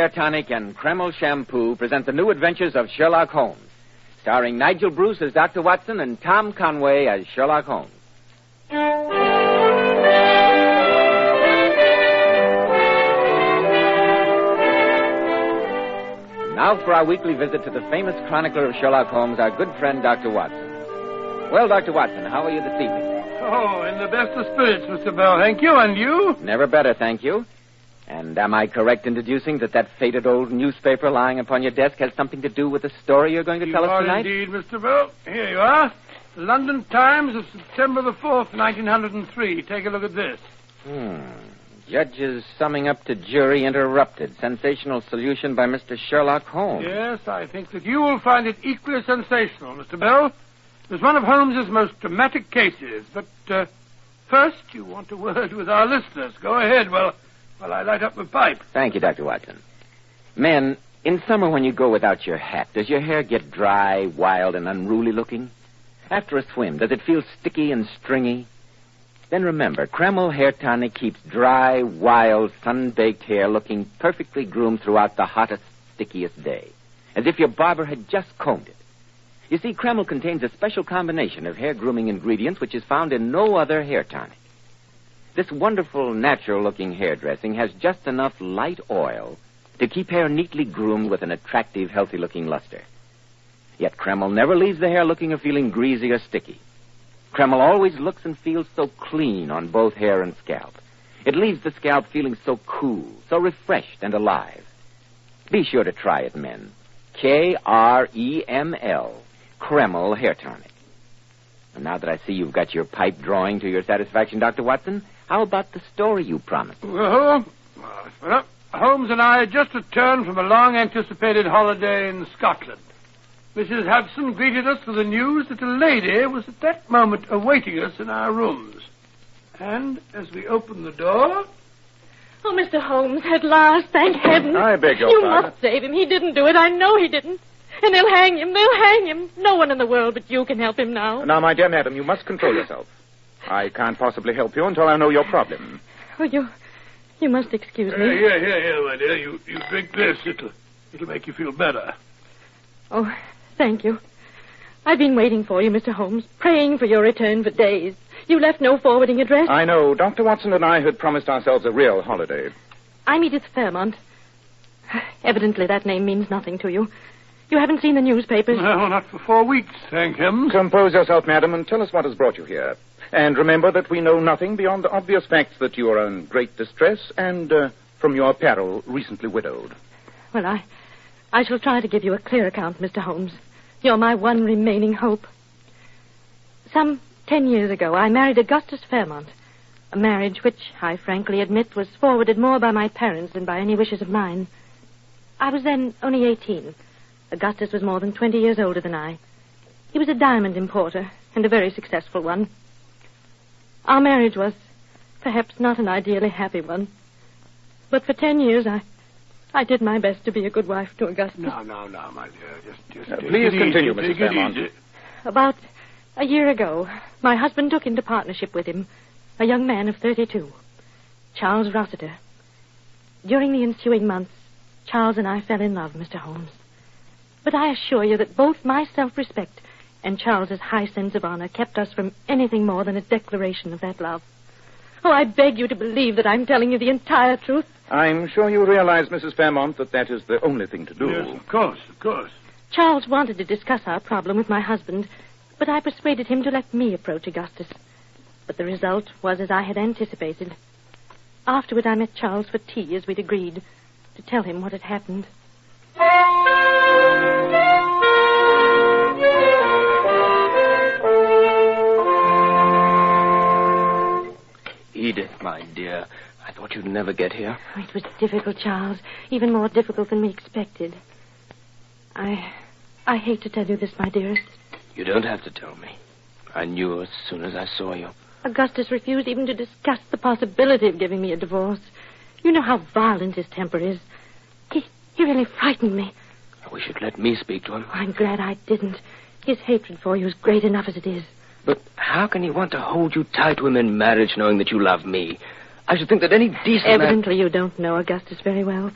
Hair Tonic and Kreml Shampoo present the new adventures of Sherlock Holmes, starring Nigel Bruce as Dr. Watson and Tom Conway as Sherlock Holmes. Now for our weekly visit to the famous chronicler of Sherlock Holmes, our good friend, Dr. Watson. Well, Dr. Watson, how are you this evening? Oh, in the best of spirits, Mr. Bell. Thank you. And you? Never better, thank you. And am I correct in deducing that faded old newspaper lying upon your desk has something to do with the story you're going to tell us tonight? Indeed, Mr. Bell. Here you are. The London Times of September the 4th, 1903. Take a look at this. Judges summing up to jury interrupted. Sensational solution by Mr. Sherlock Holmes. Yes, I think that you will find it equally sensational, Mr. Bell. It was one of Holmes's most dramatic cases. But first, you want a word with our listeners. Go ahead while I light up my pipe. Thank you, Dr. Watson. Men, in summer when you go without your hat, does your hair get dry, wild, and unruly looking? After a swim, does it feel sticky and stringy? Then remember, Kreml Hair Tonic keeps dry, wild, sun-baked hair looking perfectly groomed throughout the hottest, stickiest day, as if your barber had just combed it. You see, Kreml contains a special combination of hair grooming ingredients which is found in no other hair tonic. This wonderful, natural-looking hairdressing has just enough light oil to keep hair neatly groomed with an attractive, healthy-looking luster. Yet Kreml never leaves the hair looking or feeling greasy or sticky. Kreml always looks and feels so clean on both hair and scalp. It leaves the scalp feeling so cool, so refreshed and alive. Be sure to try it, men. Kreml, Kreml Hair Tonic. And now that I see you've got your pipe drawing to your satisfaction, Dr. Watson, how about the story you promised? Well, Holmes and I had just returned from a long-anticipated holiday in Scotland. Mrs. Hudson greeted us with the news that a lady was at that moment awaiting us in our rooms. And as we opened the door... Oh, Mr. Holmes, at last, thank heaven. I beg your pardon. You pardon. must save him. He didn't do it. I know he didn't. And they'll hang him. They'll hang him. No one in the world but you can help him now. Now, my dear madam, you must control yourself. I can't possibly help you until I know your problem. Oh, you must excuse me. Here, my dear. You drink this. It'll make you feel better. Oh, thank you. I've been waiting for you, Mr. Holmes, praying for your return for days. You left no forwarding address. I know. Dr. Watson and I had promised ourselves a real holiday. I'm Edith Fairmont. Evidently that name means nothing to you. You haven't seen the newspapers? No, not for 4 weeks, thank him. Compose yourself, madam, and tell us what has brought you here. And remember that we know nothing beyond the obvious facts that you are in great distress and, from your apparel, recently widowed. Well, I shall try to give you a clear account, Mr. Holmes. You're my one remaining hope. Some 10 years ago, I married Augustus Fairmont. A marriage which, I frankly admit, was forwarded more by my parents than by any wishes of mine. I was then only 18. Augustus was more than 20 years older than I. He was a diamond importer, and a very successful one. Our marriage was perhaps not an ideally happy one. But for 10 years, I did my best to be a good wife to Augustus. No, my dear. Just please continue, Mrs. Fairmont. About a year ago, my husband took into partnership with him a young man of 32, Charles Rossiter. During the ensuing months, Charles and I fell in love, Mr. Holmes. But I assure you that both my self-respect and Charles's high sense of honor kept us from anything more than a declaration of that love. Oh, I beg you to believe that I'm telling you the entire truth. I'm sure you realize, Mrs. Fairmont, that is the only thing to do. Yes, of course. Charles wanted to discuss our problem with my husband, but I persuaded him to let me approach Augustus. But the result was as I had anticipated. Afterward, I met Charles for tea, as we'd agreed, to tell him what had happened. Edith, my dear, I thought you'd never get here. Oh, it was difficult, Charles. Even more difficult than we expected. I hate to tell you this, my dearest. You don't have to tell me. I knew as soon as I saw you. Augustus refused even to discuss the possibility of giving me a divorce. You know how violent his temper is. He really frightened me. I wish you'd let me speak to him. Oh, I'm glad I didn't. His hatred for you is great enough as it is. But how can he want to hold you tight to him in marriage knowing that you love me? I should think that any decent Evidently you don't know Augustus very well.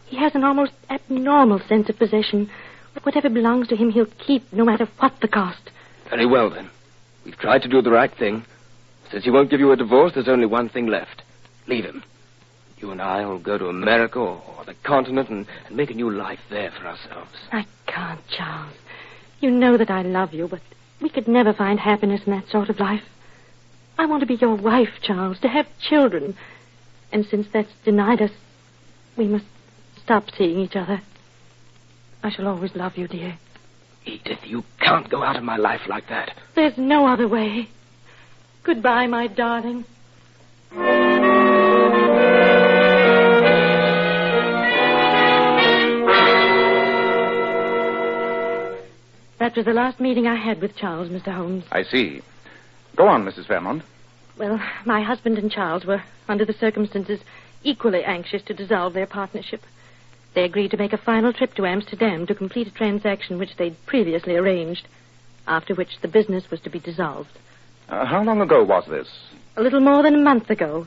He has an almost abnormal sense of possession. Whatever belongs to him, he'll keep, no matter what the cost. Very well, then. We've tried to do the right thing. Since he won't give you a divorce, there's only one thing left. Leave him. You and I will go to America or the continent and make a new life there for ourselves. I can't, Charles. You know that I love you, but we could never find happiness in that sort of life. I want to be your wife, Charles, to have children. And since that's denied us, we must stop seeing each other. I shall always love you, dear. Edith, you can't go out of my life like that. There's no other way. Goodbye, my darling. That was the last meeting I had with Charles, Mr. Holmes. I see. Go on, Mrs. Fairmont. Well, my husband and Charles were, under the circumstances, equally anxious to dissolve their partnership. They agreed to make a final trip to Amsterdam to complete a transaction which they'd previously arranged, after which the business was to be dissolved. How long ago was this? A little more than a month ago.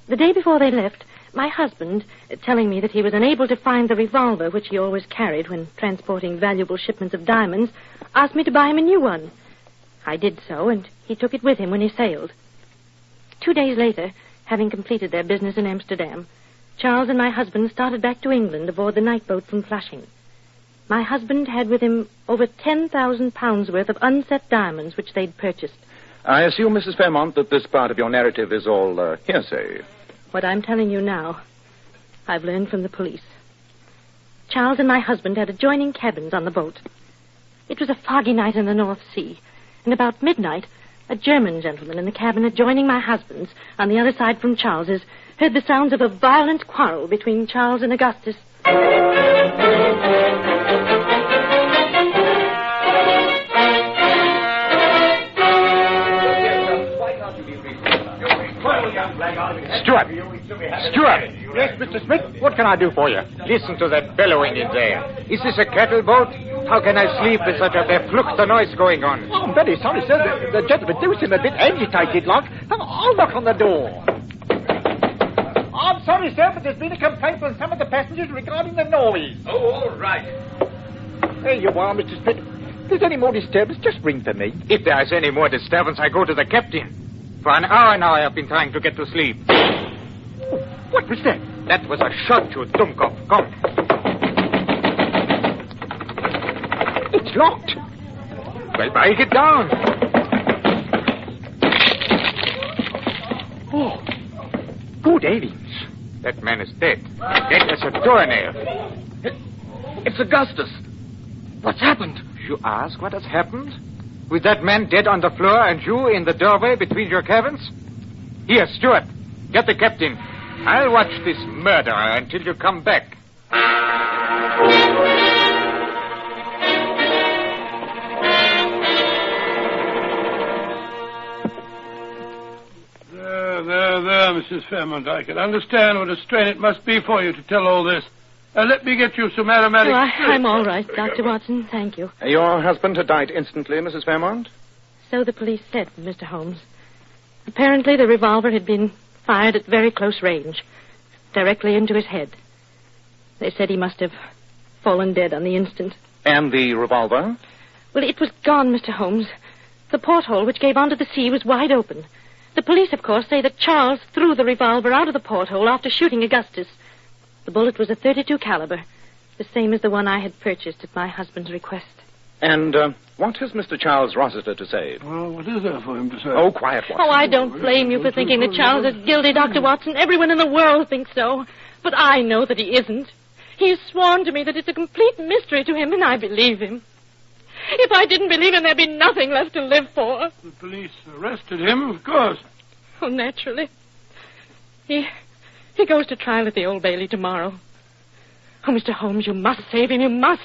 The day before they left, my husband, telling me that he was unable to find the revolver which he always carried when transporting valuable shipments of diamonds, asked me to buy him a new one. I did so, and he took it with him when he sailed. 2 days later, having completed their business in Amsterdam, Charles and my husband started back to England aboard the night boat from Flushing. My husband had with him over 10,000 pounds worth of unset diamonds which they'd purchased. I assume, Mrs. Fairmont, that this part of your narrative is all hearsay. What I'm telling you now, I've learned from the police. Charles and my husband had adjoining cabins on the boat. It was a foggy night in the North Sea, and about midnight, a German gentleman in the cabin adjoining my husband's, on the other side from Charles's, heard the sounds of a violent quarrel between Charles and Augustus. Stuart! Stuart! Yes, Mr. Smith? What can I do for you? Listen to that bellowing in there. Is this a cattle boat? How can I sleep with such a verfluchte noise going on? Oh, I'm very sorry, sir. The gentleman do seem a bit agitated, like. I'll knock on the door. I'm sorry, sir, but there's been a complaint from some of the passengers regarding the noise. Oh, all right. There you are, Mr. Smith. If there's any more disturbance, just ring for me. If there is any more disturbance, I go to the captain. For an hour now I have been trying to get to sleep. Oh, what was that? That was a shot, you dummkopf. Come. It's locked. Well, break it down. Oh, good heavens. That man is dead. Dead as a doornail. It's Augustus. What's happened? You ask what has happened? With that man dead on the floor and you in the doorway between your cabins? Here, Stuart, get the captain. I'll watch this murderer until you come back. There, Mrs. Fairmont. I can understand what a strain it must be for you to tell all this. Let me get you some aromatic... Oh, I'm all right, Dr. Watson. Thank you. Your husband had died instantly, Mrs. Fairmont? So the police said, Mr. Holmes. Apparently the revolver had been fired at very close range, directly into his head. They said he must have fallen dead on the instant. And the revolver? Well, it was gone, Mr. Holmes. The porthole which gave onto the sea was wide open. The police, of course, say that Charles threw the revolver out of the porthole after shooting Augustus. The bullet was a .32 caliber, the same as the one I had purchased at my husband's request. And what has Mr. Charles Rossiter to say? Well, what is there for him to say? Oh, quiet, Watson. Oh, I don't blame you for thinking that Charles is guilty, Dr. Watson. Everyone in the world thinks so. But I know that he isn't. He has sworn to me that it's a complete mystery to him, and I believe him. If I didn't believe him, there'd be nothing left to live for. The police arrested him, of course. Oh, naturally. He goes to trial at the Old Bailey tomorrow. Oh, Mr. Holmes, you must save him. You must.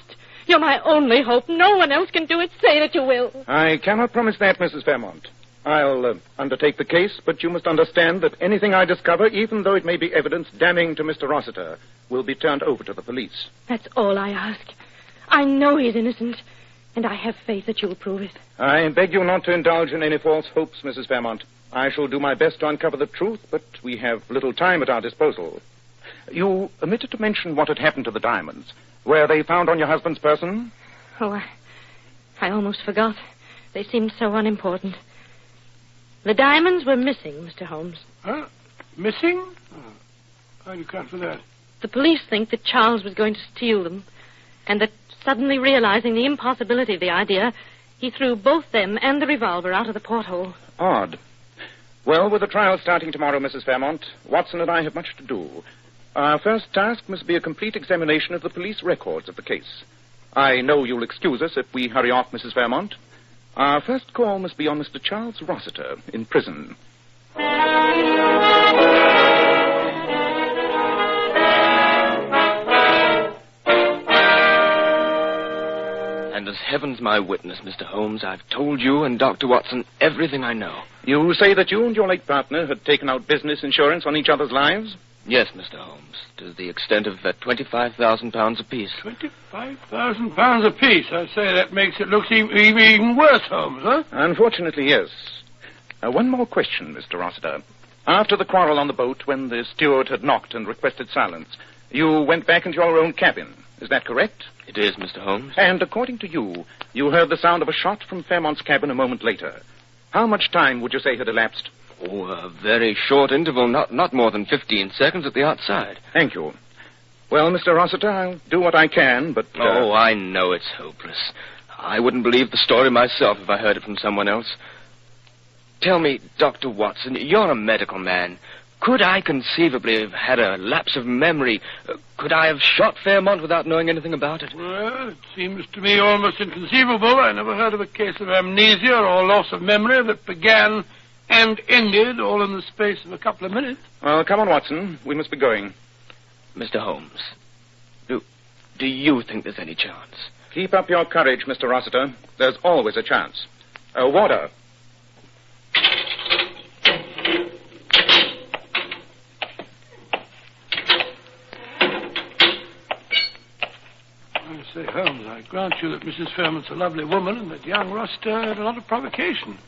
You're my only hope. No one else can do it. Say that you will. I cannot promise that, Mrs. Fairmont. I'll undertake the case, but you must understand that anything I discover, even though it may be evidence damning to Mr. Rossiter, will be turned over to the police. That's all I ask. I know he's innocent, and I have faith that you'll prove it. I beg you not to indulge in any false hopes, Mrs. Fairmont. I shall do my best to uncover the truth, but we have little time at our disposal. You omitted to mention what had happened to the diamonds. Were they found on your husband's person? Oh, I almost forgot. They seemed so unimportant. The diamonds were missing, Mr. Holmes. Huh? Missing? Oh. How do you account for that? The police think that Charles was going to steal them, and that suddenly realizing the impossibility of the idea, he threw both them and the revolver out of the porthole. Odd. Well, with the trial starting tomorrow, Mrs. Fairmont, Watson and I have much to do. Our first task must be a complete examination of the police records of the case. I know you'll excuse us if we hurry off, Mrs. Fairmont. Our first call must be on Mr. Charles Rossiter in prison. And as heaven's my witness, Mr. Holmes, I've told you and Dr. Watson everything I know. You say that you and your late partner had taken out business insurance on each other's lives? Yes, Mr. Holmes, to the extent of £25,000 apiece. £25,000 apiece? I say that makes it look even worse, Holmes, huh? Unfortunately, yes. One more question, Mr. Rossiter. After the quarrel on the boat, when the steward had knocked and requested silence, you went back into your own cabin. Is that correct? It is, Mr. Holmes. And according to you, you heard the sound of a shot from Fairmont's cabin a moment later. How much time would you say had elapsed? Oh, a very short interval, not more than 15 seconds at the outside. Thank you. Well, Mr. Rossiter, I'll do what I can, but... Oh, I know it's hopeless. I wouldn't believe the story myself if I heard it from someone else. Tell me, Dr. Watson, you're a medical man. Could I conceivably have had a lapse of memory? Could I have shot Fairmont without knowing anything about it? Well, it seems to me almost inconceivable. I never heard of a case of amnesia or loss of memory that began and ended all in the space of a couple of minutes. Well, come on, Watson. We must be going. Mr. Holmes, do you think there's any chance? Keep up your courage, Mr. Rossiter. There's always a chance. Water. I say, Holmes, I grant you that Mrs. Fairmont's a lovely woman and that young Rossiter had a lot of provocation.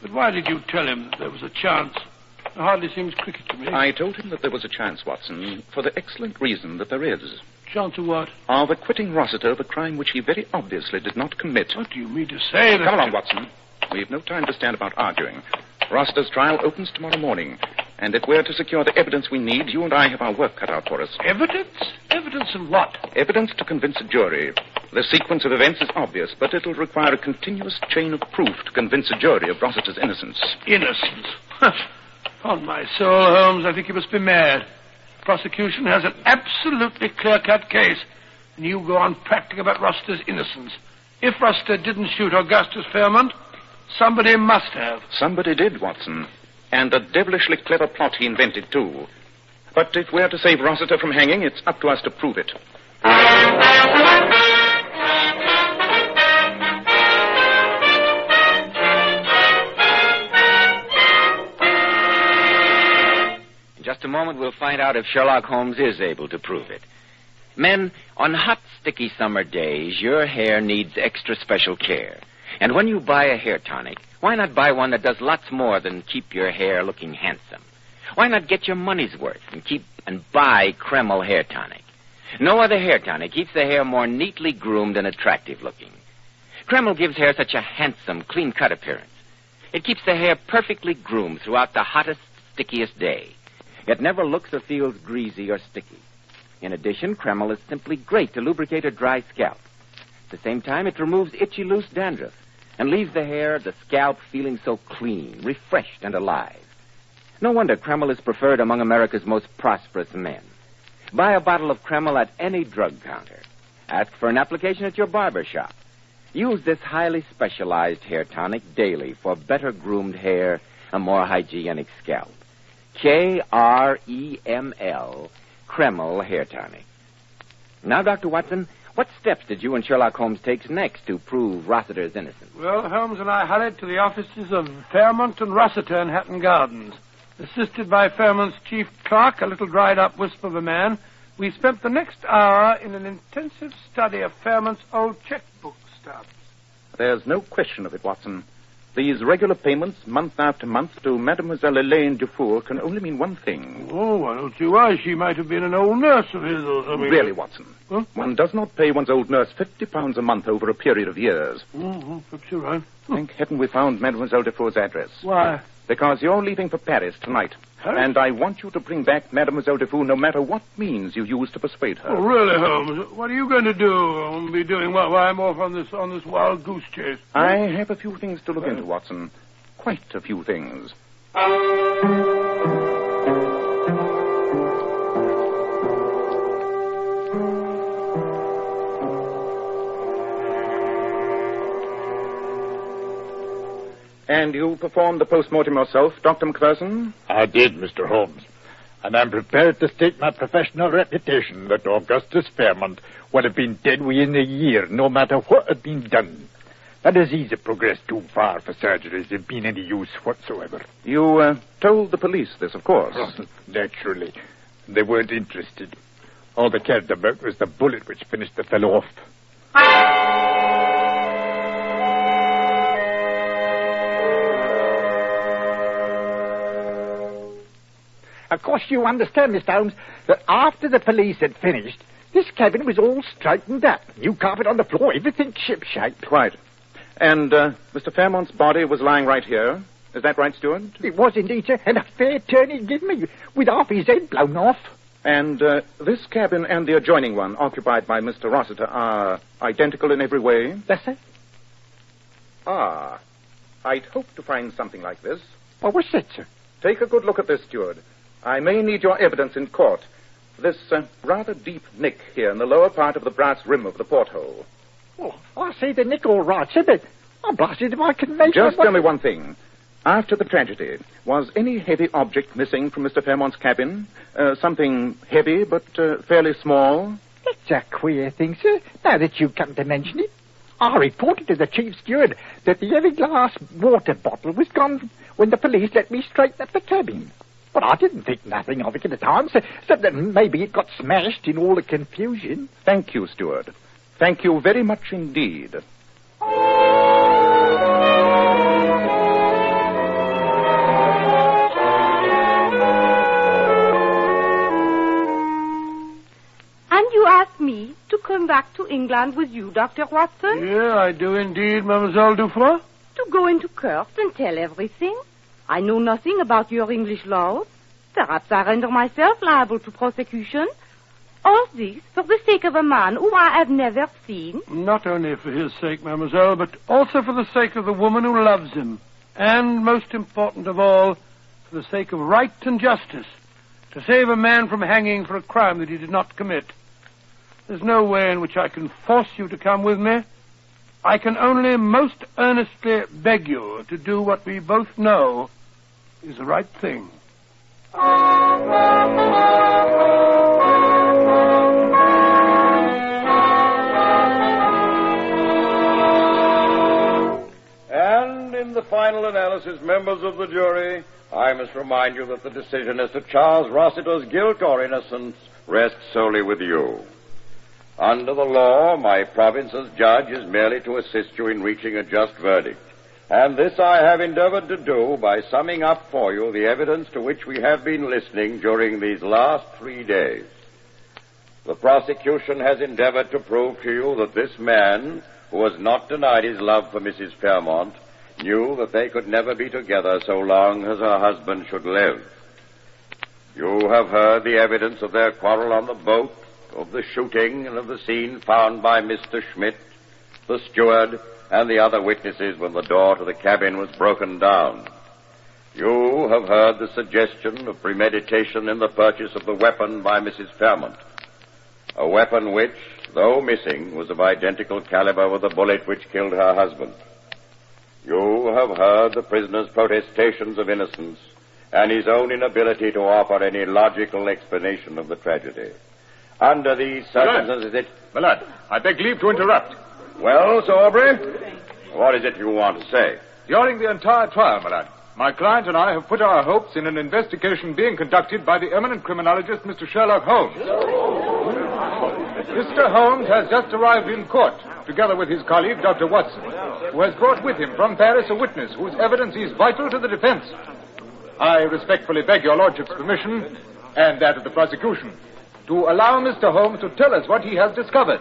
But why did you tell him that there was a chance? It hardly seems cricket to me. I told him that there was a chance, Watson, for the excellent reason that there is. Chance of what? Of acquitting Rossiter of a crime which he very obviously did not commit. What do you mean to say that... Come along, Watson. We've no time to stand about arguing. Rossiter's trial opens tomorrow morning, and if we're to secure the evidence we need, you and I have our work cut out for us. Evidence? Evidence of what? Evidence to convince a jury. The sequence of events is obvious, but it'll require a continuous chain of proof to convince a jury of Rossiter's innocence. Innocence? On my soul, Holmes, I think you must be mad. Prosecution has an absolutely clear-cut case, and you go on prattling about Rossiter's innocence. If Rossiter didn't shoot Augustus Fairmont, somebody must have. Somebody did, Watson. And a devilishly clever plot he invented, too. But if we're to save Rossiter from hanging, it's up to us to prove it. In just a moment, we'll find out if Sherlock Holmes is able to prove it. Men, on hot, sticky summer days, your hair needs extra special care. And when you buy a hair tonic, why not buy one that does lots more than keep your hair looking handsome? Why not get your money's worth and buy Kreml hair tonic? No other hair tonic keeps the hair more neatly groomed and attractive looking. Kreml gives hair such a handsome, clean-cut appearance. It keeps the hair perfectly groomed throughout the hottest, stickiest day. It never looks or feels greasy or sticky. In addition, Kreml is simply great to lubricate a dry scalp. At the same time, it removes itchy, loose dandruff and leaves the scalp feeling so clean, refreshed, and alive. No wonder Kreml is preferred among America's most prosperous men. Buy a bottle of Kreml at any drug counter. Ask for an application at your barber shop. Use this highly specialized hair tonic daily for better groomed hair, a more hygienic scalp. Kreml, Kreml hair tonic. Now, Dr. Watson, what steps did you and Sherlock Holmes take next to prove Rossiter's innocence? Well, Holmes and I hurried to the offices of Fairmont and Rossiter in Hatton Gardens. Assisted by Fairmont's chief clerk, a little dried-up wisp of a man, we spent the next hour in an intensive study of Fairmont's old checkbook stubs. There's no question of it, Watson. These regular payments, month after month, to Mademoiselle Elaine Dufour can only mean one thing. Oh, I don't see why. She might have been an old nurse of his or something. Really, Watson. Huh? One does not pay one's old nurse £50 a month over a period of years. Oh, perhaps you're right. Thank heaven we found Mademoiselle Dufour's address. Why? Because you're leaving for Paris tonight. Huh? And I want you to bring back Mademoiselle Dufour no matter what means you use to persuade her. Oh, really, Holmes? What are you going to do? Be doing what? Why I'm off on this wild goose chase? I have a few things to look into, Watson. Quite a few things. And you performed the post-mortem yourself, Dr. Macpherson? I did, Mr. Holmes. And I'm prepared to stake my professional reputation that Augustus Fairmont would have been dead within a year, no matter what had been done. The disease had progressed too far for surgeries to be any use whatsoever. You told the police this, of course. Oh, naturally. They weren't interested. All they cared about was the bullet which finished the fellow off. Of course, you understand, Mr. Holmes, that after the police had finished, this cabin was all straightened up. New carpet on the floor, everything ship-shape. Quite. And Mr. Fairmont's body was lying right here. Is that right, Stewart? It was indeed, sir, and a fair turn he'd given me, with half his head blown off. And this cabin and the adjoining one, occupied by Mr. Rossiter, are identical in every way? Yes, sir. Ah. I'd hoped to find something like this. What was that, sir? Take a good look at this, Stewart. I may need your evidence in court. This rather deep nick here in the lower part of the brass rim of the porthole. Oh, I see the nick all right, sir, but I'm blasted if I can make Just tell me one thing. After the tragedy, was any heavy object missing from Mr. Fairmont's cabin? Something heavy but fairly small? That's a queer thing, sir, now that you come to mention it. I reported to the chief steward that the heavy glass water bottle was gone when the police let me straighten up the cabin. But I didn't think nothing of it at the time, so that maybe it got smashed in all the confusion. Thank you, Steward. Thank you very much indeed. And you asked me to come back to England with you, Dr. Watson? Yeah, I do indeed, Mademoiselle Dufour. To go into court and tell everything? I know nothing about your English laws. Perhaps I render myself liable to prosecution. All this for the sake of a man whom I have never seen. Not only for his sake, mademoiselle, but also for the sake of the woman who loves him. And, most important of all, for the sake of right and justice. To save a man from hanging for a crime that he did not commit. There's no way in which I can force you to come with me. I can only most earnestly beg you to do what we both know is the right thing. And in the final analysis, members of the jury, I must remind you that the decision as to Charles Rossiter's guilt or innocence rests solely with you. Under the law, my province as judge is merely to assist you in reaching a just verdict. And this I have endeavored to do by summing up for you the evidence to which we have been listening during these last 3 days. The prosecution has endeavored to prove to you that this man, who has not denied his love for Mrs. Fairmont, knew that they could never be together so long as her husband should live. You have heard the evidence of their quarrel on the boat, of the shooting, and of the scene found by Mr. Schmidt, the steward, and the other witnesses when the door to the cabin was broken down. You have heard the suggestion of premeditation in the purchase of the weapon by Mrs. Fairmont, a weapon which, though missing, was of identical caliber with the bullet which killed her husband. You have heard the prisoner's protestations of innocence and his own inability to offer any logical explanation of the tragedy. Under these circumstances, My lad, I beg leave to interrupt. Well, Sir Aubrey, what is it you want to say? During the entire trial, my lad, my client and I have put our hopes in an investigation being conducted by the eminent criminologist, Mr. Sherlock Holmes. Mr. Holmes has just arrived in court, together with his colleague, Dr. Watson, who has brought with him from Paris a witness whose evidence is vital to the defense. I respectfully beg your lordship's permission, and that of the prosecution, to allow Mr. Holmes to tell us what he has discovered.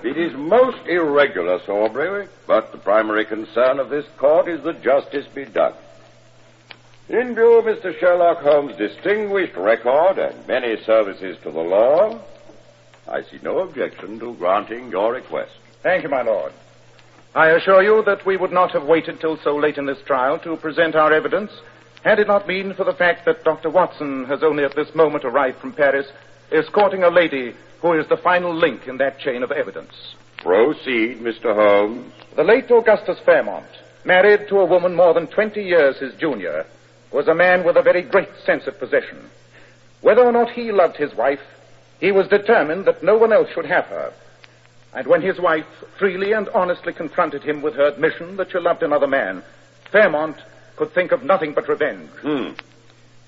It is most irregular, Sir Aubrey, but the primary concern of this court is that justice be done. In view of Mr. Sherlock Holmes' distinguished record and many services to the law, I see no objection to granting your request. Thank you, my lord. I assure you that we would not have waited till so late in this trial to present our evidence had it not been for the fact that Dr. Watson has only at this moment arrived from Paris, escorting a lady who is the final link in that chain of evidence. Proceed, Mr. Holmes. The late Augustus Fairmont, married to a woman more than 20 years his junior, was a man with a very great sense of possession. Whether or not he loved his wife, he was determined that no one else should have her. And when his wife freely and honestly confronted him with her admission that she loved another man, Fairmont could think of nothing but revenge.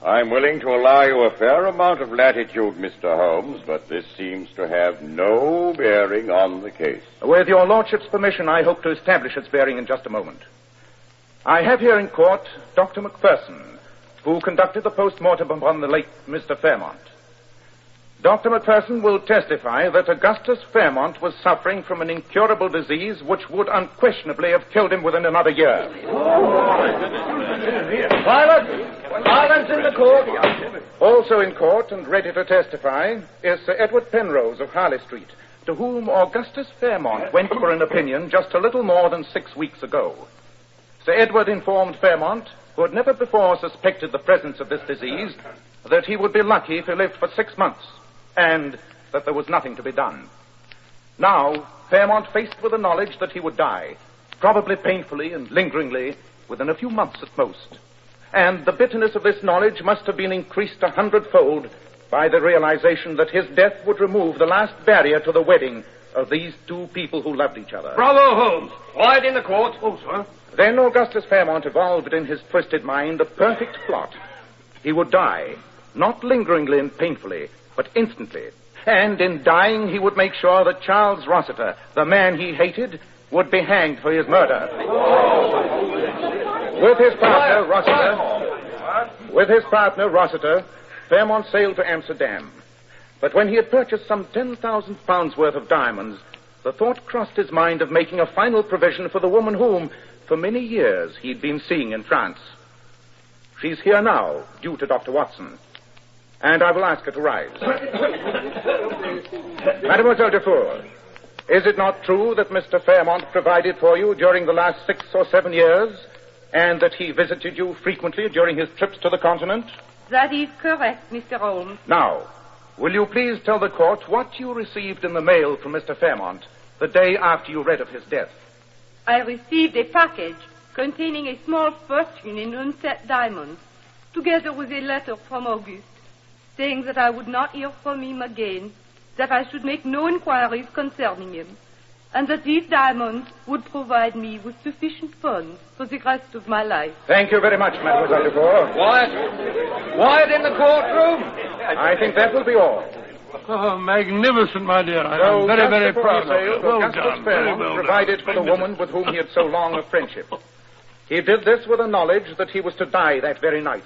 I'm willing to allow you a fair amount of latitude, Mr. Holmes, but this seems to have no bearing on the case. With your lordship's permission, I hope to establish its bearing in just a moment. I have here in court Dr. Macpherson, who conducted the post-mortem upon the late Mr. Fairmont. Dr. Macpherson will testify that Augustus Fairmont was suffering from an incurable disease which would unquestionably have killed him within another year. Silence in the court. Also in court and ready to testify is Sir Edward Penrose of Harley Street, to whom Augustus Fairmont went for an opinion just a little more than 6 weeks ago. Sir Edward informed Fairmont, who had never before suspected the presence of this disease, that he would be lucky if he lived for 6 months, and that there was nothing to be done. Now, Fairmont faced with the knowledge that he would die, probably painfully and lingeringly, within a few months at most. And the bitterness of this knowledge must have been increased 100-fold by the realization that his death would remove the last barrier to the wedding of these two people who loved each other. Bravo, Holmes. Quiet in the court. Oh, sir. Then Augustus Fairmont evolved in his twisted mind a perfect plot. He would die, not lingeringly and painfully, but instantly. And in dying, he would make sure that Charles Rossiter, the man he hated, would be hanged for his murder. With his partner, Rossiter, Fairmont sailed to Amsterdam. But when he had purchased some 10,000 pounds worth of diamonds, the thought crossed his mind of making a final provision for the woman whom, for many years, he'd been seeing in France. She's here now, due to Dr. Watson. And I will ask her to rise. Mademoiselle Dufour, is it not true that Mr. Fairmont provided for you during the last 6 or 7 years, and that he visited you frequently during his trips to the continent? That is correct, Mr. Holmes. Now, will you please tell the court what you received in the mail from Mr. Fairmont the day after you read of his death? I received a package containing a small fortune in unset diamonds, together with a letter from Auguste, saying that I would not hear from him again, that I should make no inquiries concerning him, and that these diamonds would provide me with sufficient funds for the rest of my life. Thank you very much, Mademoiselle Dufour. Quiet in the courtroom. I think that will be all. Oh, magnificent, my dear. I'm very, very proud of you. Well Augustus done. Fairmont Well done. provided for the woman with whom he had so long a friendship. He did this with the knowledge that he was to die that very night.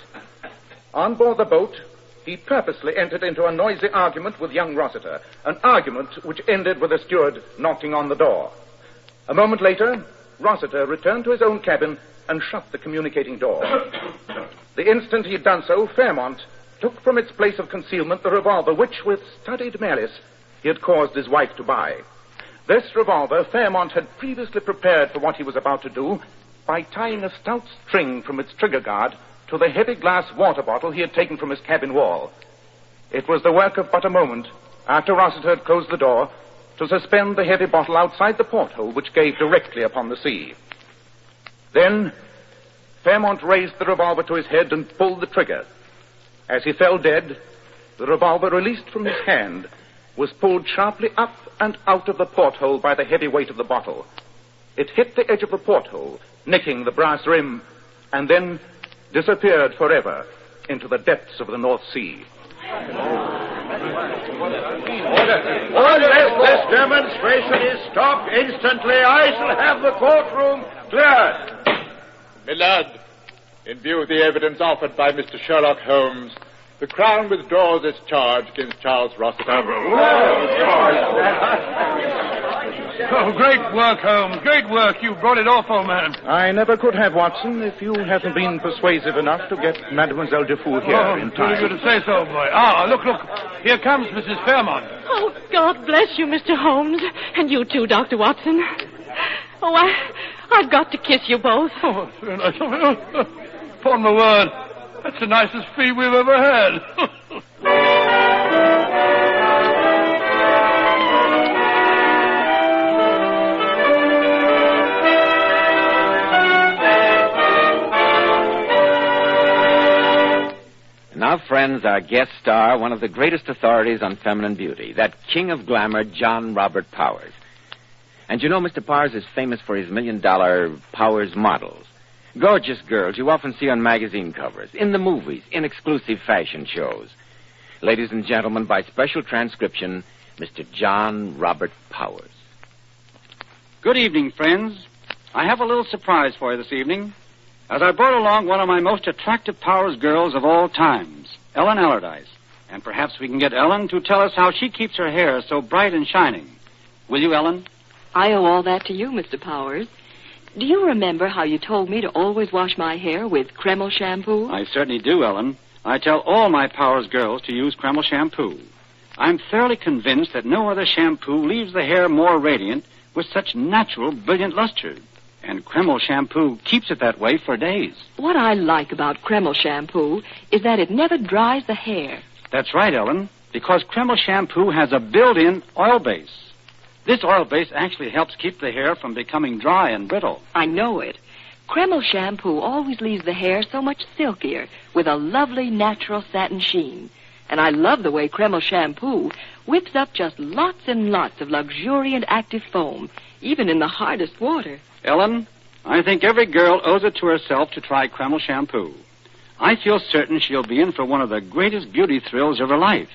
On board the boat, he purposely entered into a noisy argument with young Rossiter, an argument which ended with the steward knocking on the door. A moment later, Rossiter returned to his own cabin and shut the communicating door. The instant he had done so, Fairmont took from its place of concealment the revolver which, with studied malice, he had caused his wife to buy. This revolver Fairmont had previously prepared for what he was about to do by tying a stout string from its trigger guard to the heavy glass water bottle he had taken from his cabin wall. It was the work of but a moment, after Rossiter had closed the door, to suspend the heavy bottle outside the porthole which gave directly upon the sea. Then Fairmont raised the revolver to his head and pulled the trigger. As he fell dead, the revolver, released from his hand, was pulled sharply up and out of the porthole by the heavy weight of the bottle. It hit the edge of the porthole, nicking the brass rim, and then disappeared forever into the depths of the North Sea. Unless this demonstration is stopped instantly, I shall have the courtroom cleared. My lord, in view of the evidence offered by Mr. Sherlock Holmes, the Crown withdraws its charge against Charles Rossiter. Oh, great work, Holmes. Great work. You brought it off, old man. I never could have, Watson, if you hadn't been persuasive enough to get Mademoiselle Dufour here in time. Really good to say so, boy. Ah, look. Here comes Mrs. Fairmont. Oh, God bless you, Mr. Holmes. And you too, Dr. Watson. Oh, I've got to kiss you both. Oh, it's very nice. Upon my word, that's the nicest fee we've ever had. Now, friends, our guest star, one of the greatest authorities on feminine beauty, that king of glamour, John Robert Powers. And you know, Mr. Powers is famous for his $1 million Powers models. Gorgeous girls you often see on magazine covers, in the movies, in exclusive fashion shows. Ladies and gentlemen, by special transcription, Mr. John Robert Powers. Good evening, friends. I have a little surprise for you this evening, as I brought along one of my most attractive Powers girls of all times, Ellen Allardyce. And perhaps we can get Ellen to tell us how she keeps her hair so bright and shining. Will you, Ellen? I owe all that to you, Mr. Powers. Do you remember how you told me to always wash my hair with Kreml shampoo? I certainly do, Ellen. I tell all my Powers girls to use Kreml shampoo. I'm thoroughly convinced that no other shampoo leaves the hair more radiant with such natural, brilliant luster. And Kreml shampoo keeps it that way for days. What I like about Kreml shampoo is that it never dries the hair. That's right, Ellen, because Kreml shampoo has a built-in oil base. This oil base actually helps keep the hair from becoming dry and brittle. I know it. Kreml shampoo always leaves the hair so much silkier with a lovely natural satin sheen. And I love the way Kreml shampoo whips up just lots and lots of luxuriant active foam, even in the hardest water. Ellen, I think every girl owes it to herself to try Kreml shampoo. I feel certain she'll be in for one of the greatest beauty thrills of her life.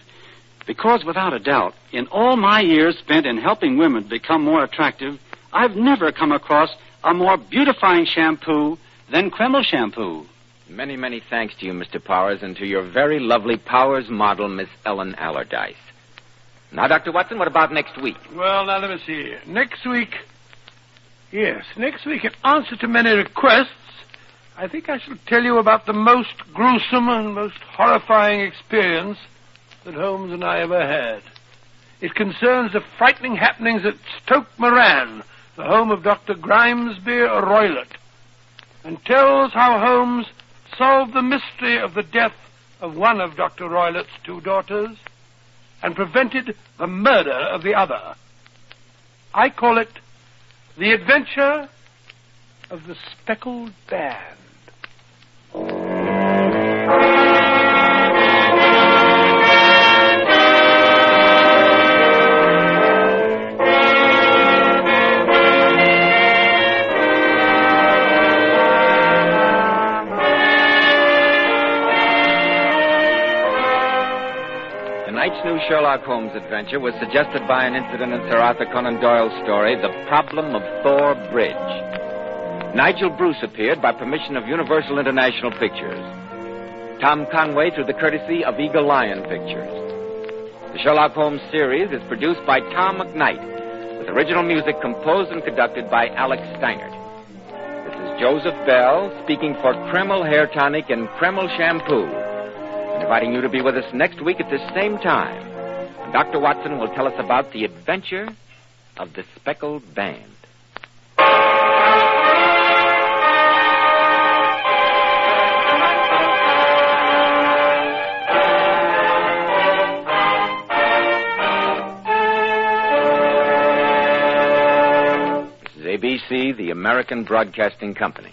Because, without a doubt, in all my years spent in helping women become more attractive, I've never come across a more beautifying shampoo than Kreml shampoo. Many, many thanks to you, Mr. Powers, and to your very lovely Powers model, Miss Ellen Allardyce. Now, Dr. Watson, what about next week? Well, now, let me see. Next week, in answer to many requests, I think I shall tell you about the most gruesome and most horrifying experience that Holmes and I ever had. It concerns the frightening happenings at Stoke Moran, the home of Dr. Grimesby Roylott, and tells how Holmes solved the mystery of the death of one of Dr. Roylott's two daughters and prevented the murder of the other. I call it The Adventure of the Speckled Band. Tonight's new Sherlock Holmes adventure was suggested by an incident in Sir Arthur Conan Doyle's story, The Problem of Thor Bridge. Nigel Bruce appeared by permission of Universal International Pictures. Tom Conway through the courtesy of Eagle Lion Pictures. The Sherlock Holmes series is produced by Tom McKnight, with original music composed and conducted by Alex Steinert. This is Joseph Bell speaking for Kreml Hair Tonic and Kreml Shampoo, and inviting you to be with us next week at this same time. And Dr. Watson will tell us about the adventure of the Speckled Band. This is ABC, the American Broadcasting Company.